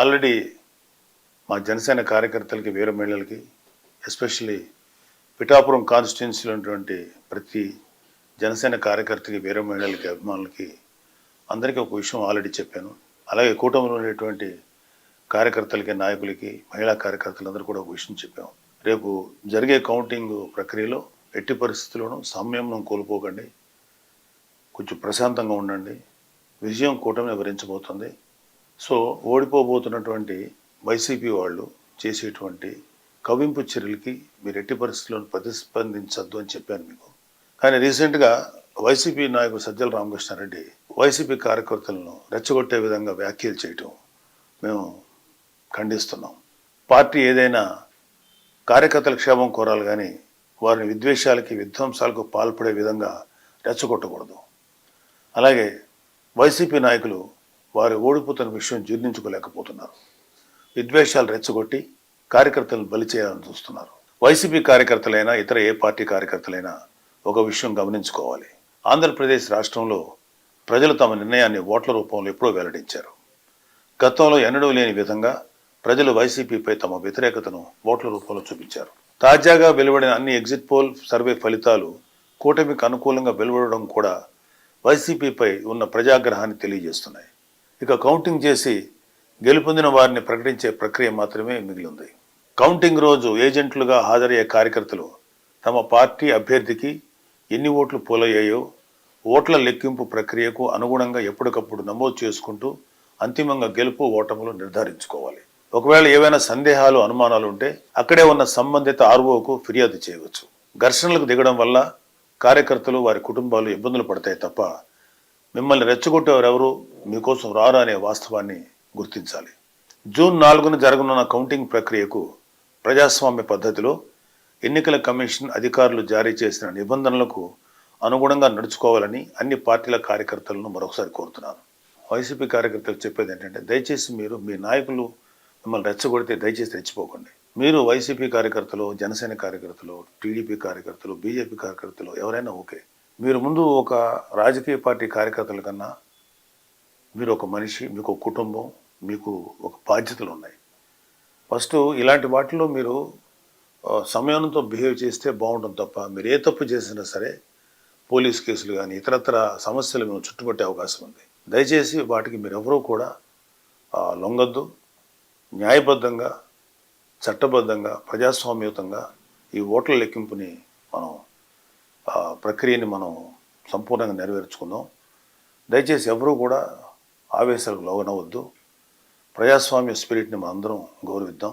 Already మా జనసేన కార్యకర్తలకి వీర మహిళలకి ఎస్పెషల్లీ పిఠాపురం కాన్స్టిట్యున్సీలో ఉన్నటువంటి ప్రతి జనసేన కార్యకర్తకి వీర మహిళలకి అభిమానులకి అందరికీ ఒక విషయం ఆల్రెడీ చెప్పాను. అలాగే కూటమిలో ఉండేటువంటి కార్యకర్తలకి నాయకులకి మహిళా కార్యకర్తలందరూ కూడా ఒక విషయం చెప్పాము. రేపు జరిగే కౌంటింగ్ ప్రక్రియలో ఎట్టి పరిస్థితుల్లోనూ సంయమనం కోల్పోకండి, కొంచెం ప్రశాంతంగా ఉండండి. విజయం కూటమిని వరించబోతుంది. సో ఓడిపోబోతున్నటువంటి వైసీపీ వాళ్ళు చేసేటువంటి కవింపు చర్యలకి మీరు ఎట్టి పరిస్థితుల్లో ప్రతిస్పందించద్దు అని చెప్పాను మీకు. కానీ రీసెంట్గా వైసీపీ నాయకుడు సజ్జల రామకృష్ణారెడ్డి వైసీపీ కార్యకర్తలను రెచ్చగొట్టే విధంగా వ్యాఖ్యలు చేయటం మేము ఖండిస్తున్నాం. పార్టీ ఏదైనా కార్యకర్తల క్షేమం కోరాలి కానీ వారిని విద్వేషాలకి విధ్వంసాలకు పాల్పడే విధంగా రెచ్చగొట్టకూడదు. అలాగే వైసీపీ నాయకులు వారు ఓడిపోతున్న విషయం జీర్ణించుకోలేకపోతున్నారు. విద్వేషాలు రెచ్చగొట్టి కార్యకర్తలను బలి చేయాలని చూస్తున్నారు. వైసీపీ కార్యకర్తలైనా ఇతర ఏ పార్టీ కార్యకర్తలైనా ఒక విషయం గమనించుకోవాలి. ఆంధ్రప్రదేశ్ రాష్ట్రంలో ప్రజలు తమ నిర్ణయాన్ని ఓట్ల రూపంలో ఎప్పుడో వెల్లడించారు. గతంలో ఎన్నడూ లేని విధంగా ప్రజలు వైసీపీపై తమ వ్యతిరేకతను ఓట్ల రూపంలో చూపించారు. తాజాగా వెలువడిన అన్ని ఎగ్జిట్ పోల్ సర్వే ఫలితాలు కూటమికి అనుకూలంగా వెలువడడం కూడా వైసీపీపై ఉన్న ప్రజాగ్రహాన్ని తెలియజేస్తున్నాయి. ఇక కౌంటింగ్ చేసి గెలుపొందిన వారిని ప్రకటించే ప్రక్రియ మాత్రమే మిగిలింది. కౌంటింగ్ రోజు ఏజెంట్లుగా హాజరయ్యే కార్యకర్తలు తమ పార్టీ అభ్యర్థికి ఎన్ని ఓట్లు పోలయ్యాయో ఓట్ల లెక్కింపు ప్రక్రియకు అనుగుణంగా ఎప్పటికప్పుడు నమోదు చేసుకుంటూ అంతిమంగా గెలుపు ఓటములు నిర్ధారించుకోవాలి. ఒకవేళ ఏవైనా సందేహాలు అనుమానాలు ఉంటే అక్కడే ఉన్న సంబంధిత ఆర్ఓకు ఫిర్యాదు చేయవచ్చు. ఘర్షణలకు దిగడం వల్ల కార్యకర్తలు వారి కుటుంబాలు ఇబ్బందులు పడతాయి తప్ప మిమ్మల్ని రెచ్చగొట్టేవారు ఎవరు మీకోసం రారు అనే వాస్తవాన్ని గుర్తించాలి. జూన్ 4న జరగనున్న కౌంటింగ్ ప్రక్రియకు ప్రజాస్వామ్య పద్ధతిలో ఎన్నికల కమిషన్ అధికారులు జారీ చేసిన నిబంధనలకు అనుగుణంగా నడుచుకోవాలని అన్ని పార్టీల కార్యకర్తలను మరొకసారి కోరుతున్నాను. వైసీపీ కార్యకర్తలు చెప్పేది ఏంటంటే దయచేసి మీరు మీ నాయకులు మిమ్మల్ని రెచ్చగొడితే దయచేసి రెచ్చిపోకండి. మీరు వైసీపీ కార్యకర్తలు, జనసేన కార్యకర్తలు, టీడీపీ కార్యకర్తలు, బీజేపీ కార్యకర్తలు ఎవరైనా ఓకే. మీరు ముందు ఒక రాజకీయ పార్టీ కార్యకర్తల కన్నా మీరు ఒక మనిషి, మీకు ఒక కుటుంబం, మీకు ఒక బాధ్యతలు ఉన్నాయి. ఫస్ట్ ఇలాంటి వాటిలో మీరు సమయంతో బిహేవ్ చేస్తే బాగుంటుంది తప్ప మీరు ఏ తప్పు చేసినా సరే పోలీస్ కేసులు కానీ ఇతరత్ర సమస్యలు మేము చుట్టుపట్టే అవకాశం ఉంది. దయచేసి వాటికి మీరెవరూ కూడా లొంగద్దు. న్యాయబద్ధంగా, చట్టబద్ధంగా, ప్రజాస్వామ్యయుతంగా ఈ ఓట్ల లెక్కింపుని ప్రక్రియని మనం సంపూర్ణంగా నెరవేర్చుకుందాం. దయచేసి ఎవరూ కూడా ఆవేశాలకు లోనవద్దు. ప్రజాస్వామ్య స్పిరిట్ని మనందరం గౌరవిద్దాం.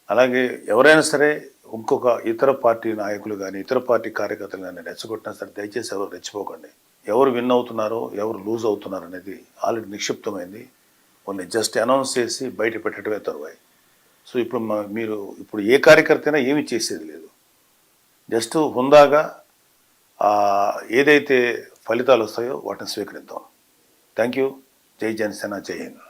అలాగే ఎవరైనా సరే ఇంకొక ఇతర పార్టీ నాయకులు కానీ ఇతర పార్టీ కార్యకర్తలు కానీ రెచ్చగొట్టినా సరే దయచేసి ఎవరు రెచ్చిపోకండి. ఎవరు విన్ అవుతున్నారో ఎవరు లూజ్ అవుతున్నారు అనేది ఆల్రెడీ నిక్షిప్తమైంది. కొన్ని జస్ట్ అనౌన్స్ చేసి బయట పెట్టడమే తరువాయి. సో మీరు ఇప్పుడు ఏ కార్యకర్త అయినా ఏమీ చేసేది లేదు. జస్ట్ హుందాగా ఏదైతే ఫలితాలు వస్తాయో వాటిని స్వీకరిద్దాం. Thank you. జై జనసేన, జై హింద్.